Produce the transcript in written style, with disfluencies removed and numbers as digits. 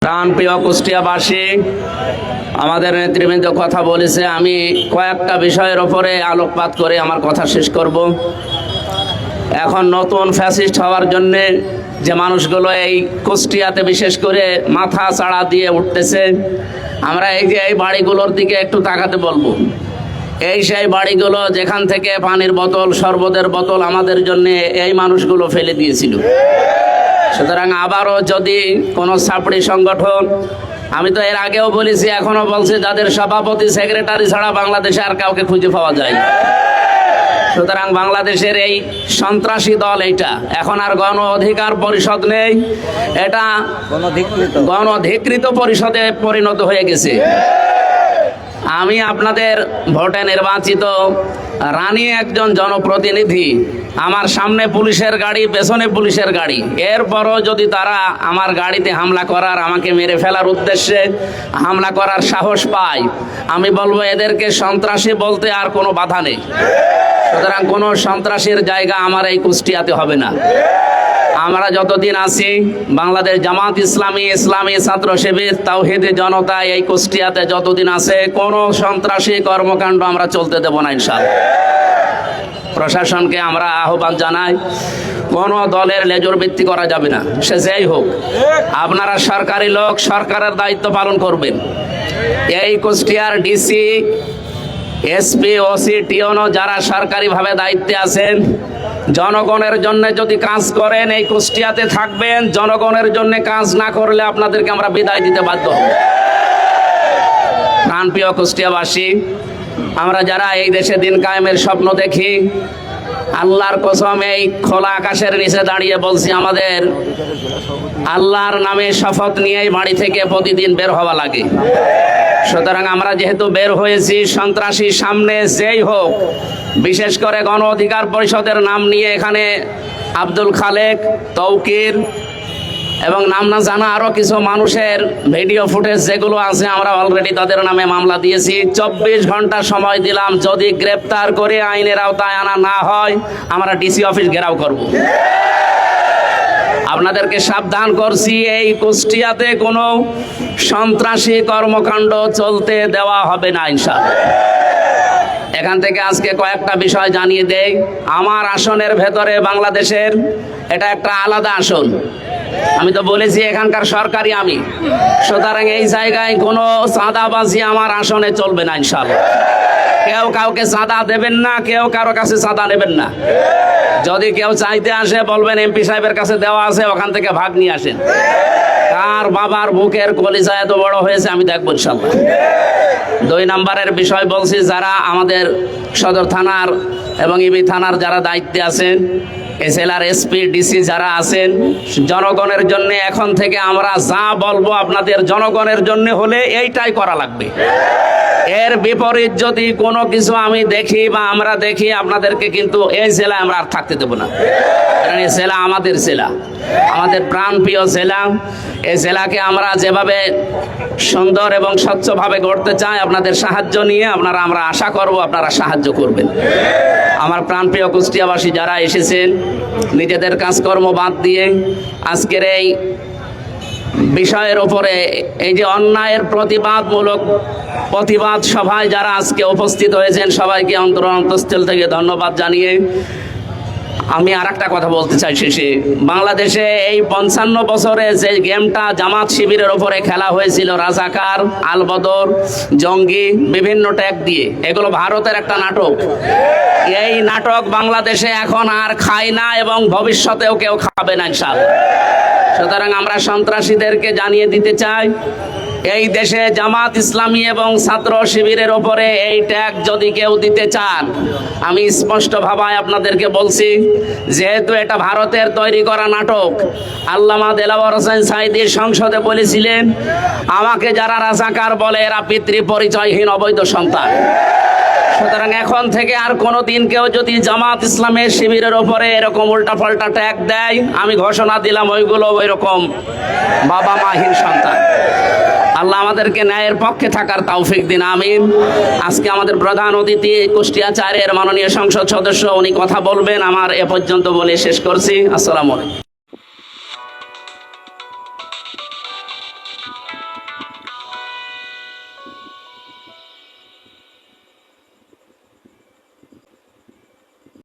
প্রাণপ্রিয় কুষ্টিয়াবাসী, আমাদের নেতৃবৃন্দ কথা বলেছে, আমি কয়েকটা বিষয়ের ওপরে আলোকপাত করে আমার কথা শেষ করব। এখন নতুন ফ্যাসিস্ট হওয়ার জন্যে যে মানুষগুলো এই কুষ্টিয়াতে বিশেষ করে মাথা চাড়া দিয়ে উঠতেছে, আমরা এই বাড়িগুলোর দিকে একটু তাকাতে বলবো। এই সেই বাড়িগুলো যেখান থেকে পানির বোতল, শরবতের বোতল আমাদের জন্য এই মানুষগুলো ফেলে দিয়েছিল। সুতরাং আবারও যদি কোনো ছাপড়ি সংগঠন, আমি তো এর আগেও বলেছি, এখনো বলছি, যাদের সভাপতি সেক্রেটারি ছাড়া বাংলাদেশে আর কাউকে খুঁজে পাওয়া যায় না। সুতরাং বাংলাদেশের এই সন্ত্রাসী দল এইটা এখন আর গণ অধিকার পরিষদ নেই, এটা গণধিকৃত পরিষদে পরিণত হয়ে গেছে। আমি আপনাদের ভোটে নির্বাচিত রানী একজন জনপ্রতিনিধি, আমার সামনে পুলিশের গাড়ি, পেছনে পুলিশের গাড়ি, এরপরও যদি তারা আমার গাড়িতে হামলা করার, আমাকে মেরে ফেলার উদ্দেশ্যে হামলা করার সাহস পায়, আমি বলবো এদেরকে সন্ত্রাসী বলতে আর কোনো বাধা নেই। সুতরাং কোনো সন্ত্রাসীর জায়গা আমার এই কুষ্টিয়াতে হবে না। আমরা যতদিন আছি, বাংলাদেশ জামাত ইসলামী, ইসলামী ছাত্র শিবির, তাওহীদ জনতা এই কুষ্টিয়াতে যতদিন আছে, কোনো সন্ত্রাসী কর্মকাণ্ড আমরা চলতে দেব না ইনশাআল্লাহ। প্রশাসনকে আমরা আহ্বান জানাই, কোনো দলের লেজর ভিত্তি করা যাবে না, সে যেই হোক। আপনারা সরকারি লোক, সরকারের দায়িত্ব পালন করবেন। এই কুষ্টিয়ার ডিসি, এসপি, ওসি, টিওনো যারা সরকারিভাবে দায়িত্বে আছেন, জনগণের জন্য যদি কাজ করেন এই কুষ্টিয়াতে থাকবেন, জনগণের জন্য কাজ না করলে আপনাদেরকে আমরা বিদায় দিতে বাধ্য হব। প্রাণপ্রিয় কুষ্টিয়াবাসী, আমরা যারা এই দেশে দিন কায়েমের স্বপ্ন দেখি, আল্লাহর কসম এই খোলা আকাশের নিচে দাঁড়িয়ে বলছি, আমাদের আল্লাহর নামে শপথ নিয়ে বাড়ি থেকে প্রতিদিন বের হওয়া লাগে। সুতরাং আমরা যেহেতু বের হয়েছি, সন্ত্রাসী সামনে যেই হোক, বিশেষ করে গণ অধিকার পরিষদের নাম নিয়ে এখানে আব্দুল খালেক, তৌকির এবং নাম না জানা আরো কিছু মানুষের ভিডিও ফুটেজ যেগুলো আছে, আমরা অলরেডি তাদের নামে মামলা দিয়েছি। 24 ঘন্টা সময় দিলাম, যদি গ্রেপ্তার করে আইনের আওতায় আনা না হয়, আমরা ডিসি অফিস ঘেরাও করব। আপনাদেরকে সাবধান করছি, এই কুষ্টিয়াতে কোনো সন্ত্রাসী কর্মকাণ্ড চলতে দেওয়া হবে না ইনশাআল্লাহ। এখান থেকে আজকে কয়েকটা বিষয় জানিয়ে দেই। আমার আসনের ভেতরে বাংলাদেশের এটা একটা আলাদা আসন, আমি তো বলেছি এখানকার সরকারি আমি। সুতরাং এই জায়গায় কোনো চাঁদাবাজি আমার আসনে চলবে না ইনশাআল্লাহ। কেউ কাউকে চাঁদা দেবেন না, কেউ কারো কাছে চাঁদা নেবেন না। যদি কেউ চাইতে আসে বলবেন এমপি সাহেবের কাছে দেওয়া আছে, ওখান থেকে ভাগ নিয়ে আসেন। কার বাবার বুকের কলিজা এত বড় হয়েছে আমি দেখবো ইনশাআল্লাহ। 2 নম্বরের বিষয় বলছি, যারা আমাদের সদর থানার এবং ইবি থানার যারা দায়িত্বে আছেন, এসএলআর, এসপি, ডিসি যারা আছেন, জনগণের জন্য এখন থেকে আমরা যা বলবো আপনাদের জনগণের জন্য হলে এইটাই করা লাগবে। এর বিপরীত যদি কোনো কিছু আমি দেখি বা আমরা দেখি, আপনাদেরকে কিন্তু এই জেলায় আমরা আর থাকতে দেবো না। কারণ এই জেলা আমাদের জেলা, আমাদের প্রাণপ্রিয় জেলা। এই জেলাকে আমরা যেভাবে সুন্দর এবং স্বচ্ছভাবে গড়তে চাই, আপনাদের সাহায্য নিয়ে আমরা আশা করব আপনারা সাহায্য করবেন। আমার প্রাণপ্রিয় কুষ্টিয়াবাসী যারা এসেছেন, নিজেদের কাজকর্ম বাদ দিয়ে আজকের এই বিষয়ের ওপরে, এই যে অন্যায়ের প্রতিবাদ সভায় যারা আজকে উপস্থিত হয়েছেন, সবাইকে অন্তঃস্থল থেকে ধন্যবাদ জানিয়ে আমি আর একটা কথা বলতে চাই শেষে। বাংলাদেশে এই 55 বছরে যে গেমটা জামাত শিবিরের ওপরে খেলা হয়েছিল, রাজাকার, আলবদর, জঙ্গি, বিভিন্ন ট্যাগ দিয়ে, এগুলো ভারতের একটা নাটক। এই নাটক বাংলাদেশে এখন আর খায় না এবং ভবিষ্যতেও কেউ খাবে না ইনশাআল্লাহ। সুতরাং আমরা সন্ত্রাসীদেরকে জানিয়ে দিতে চাই, এই দেশে জামাত ইসলামী এবং ছাত্র শিবিরের ওপরে এই ট্যাগ যদি কেউ দিতে চান, আমি স্পষ্টভাবে আপনাদেরকে বলছি, যেহেতু এটা ভারতের তৈরি করা নাটক। আল্লামা দেলাওয়ার হোসেন সাঈদী সংসদে বলেছিলেন, আমাকে যারা রাজাকার বলে এরা পিতৃ পরিচয়হীন অবৈধ সন্তান। সুতরাং এখন থেকে আর কোনো দিন কেউ যদি জামাত ইসলামের শিবিরের ওপরে এরকম উল্টাপাল্টা ট্যাগ দেয়, আমি ঘোষণা দিলাম ওইগুলো ওইরকম বাবা মাহীন সন্তান। আল্লাহ আমাদেরকে ন্যায়ের পক্ষে থাকার তৌফিক দিন, আমিন। আজকে আমাদের প্রধান অতিথি কুষ্টিয়া 4-এর মাননীয় সংসদ সদস্য, উনি কথা বলবেন। আমার এ পর্যন্ত বলে শেষ করছি। আসসালামু আলাইকুম।